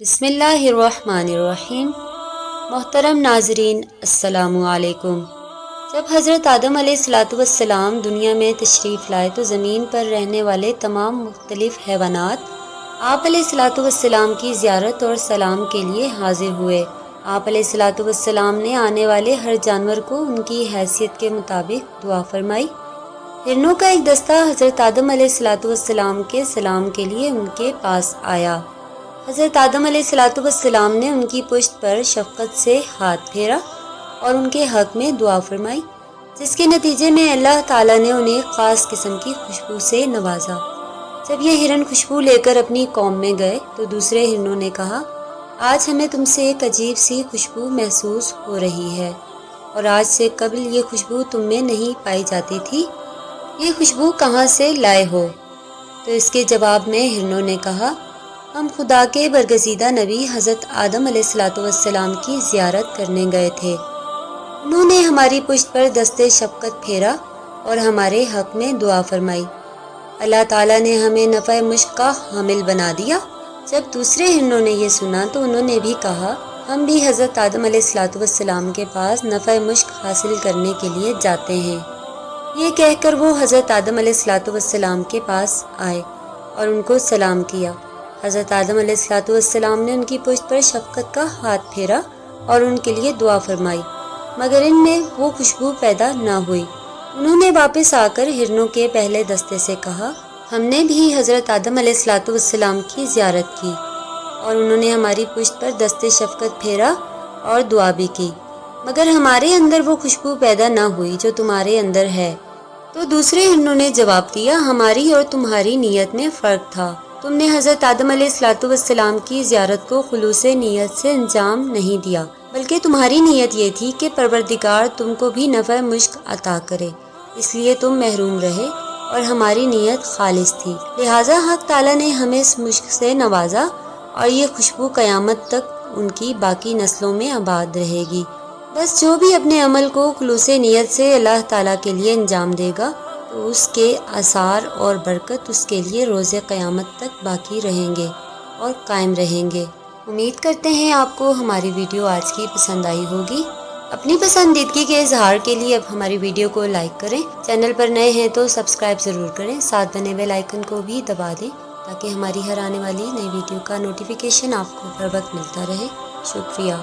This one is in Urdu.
بسم اللہ الرحمن الرحیم۔ محترم ناظرین السلام علیکم۔ جب حضرت آدم علیہ السلام دنیا میں تشریف لائے تو زمین پر رہنے والے تمام مختلف حیوانات آپ علیہ السلام کی زیارت اور سلام کے لیے حاضر ہوئے۔ آپ علیہ السلام نے آنے والے ہر جانور کو ان کی حیثیت کے مطابق دعا فرمائی۔ ہرنوں کا ایک دستہ حضرت آدم علیہ السلام کے سلام کے لیے ان کے پاس آیا۔ حضرت آدم علیہ السلام نے ان کی پشت پر شفقت سے ہاتھ پھیرا اور ان کے حق میں دعا فرمائی، جس کے نتیجے میں اللہ تعالیٰ نے انہیں خاص قسم کی خوشبو سے نوازا۔ جب یہ ہرن خوشبو لے کر اپنی قوم میں گئے تو دوسرے ہرنوں نے کہا، آج ہمیں تم سے ایک عجیب سی خوشبو محسوس ہو رہی ہے، اور آج سے قبل یہ خوشبو تم میں نہیں پائی جاتی تھی، یہ خوشبو کہاں سے لائے ہو؟ تو اس کے جواب میں ہرنوں نے کہا، ہم خدا کے برگزیدہ نبی حضرت آدم علیہ السلام کی زیارت کرنے گئے تھے۔ انہوں نے ہماری پشت پر دست شفقت پھیرا اور ہمارے حق میں دعا فرمائی۔ اللہ تعالیٰ نے ہمیں نفع مشک کا حامل بنا دیا۔ جب دوسرے ہرنوں نے یہ سنا تو انہوں نے بھی کہا، ہم بھی حضرت آدم علیہ السلام کے پاس نفع مشک حاصل کرنے کے لیے جاتے ہیں۔ یہ کہہ کر وہ حضرت آدم علیہ السلام کے پاس آئے اور ان کو سلام کیا۔ حضرت آدم علیہ السلام نے ان کی پشت پر شفقت کا ہاتھ پھیرا اور ان کے لیے دعا فرمائی، مگر ان میں وہ خوشبو پیدا نہ ہوئی۔ انہوں نے واپس آ کر ہرنوں کے پہلے دستے سے کہا، ہم نے بھی حضرت آدم علیہ السلام کی زیارت کی اور انہوں نے ہماری پشت پر دست شفقت پھیرا اور دعا بھی کی، مگر ہمارے اندر وہ خوشبو پیدا نہ ہوئی جو تمہارے اندر ہے۔ تو دوسرے ہرنوں نے جواب دیا، ہماری اور تمہاری نیت میں فرق تھا۔ تم نے حضرت آدم علیہ السلام کی زیارت کو خلوص نیت سے انجام نہیں دیا، بلکہ تمہاری نیت یہ تھی کہ پروردگار تم کو بھی نفع مشک عطا کرے، اس لیے تم محروم رہے، اور ہماری نیت خالص تھی، لہٰذا حق تعالیٰ نے ہمیں اس مشک سے نوازا، اور یہ خوشبو قیامت تک ان کی باقی نسلوں میں آباد رہے گی۔ بس جو بھی اپنے عمل کو خلوص نیت سے اللہ تعالیٰ کے لیے انجام دے گا تو اس کے آثار اور برکت اس کے لیے روز قیامت تک باقی رہیں گے اور قائم رہیں گے۔ امید کرتے ہیں آپ کو ہماری ویڈیو آج کی پسند آئی ہوگی۔ اپنی پسندیدگی کے اظہار کے لیے اب ہماری ویڈیو کو لائک کریں، چینل پر نئے ہیں تو سبسکرائب ضرور کریں، ساتھ بنے بیل آئیکن کو بھی دبا دیں تاکہ ہماری ہر آنے والی نئی ویڈیو کا نوٹیفیکیشن آپ کو ہر وقت ملتا رہے۔ شکریہ۔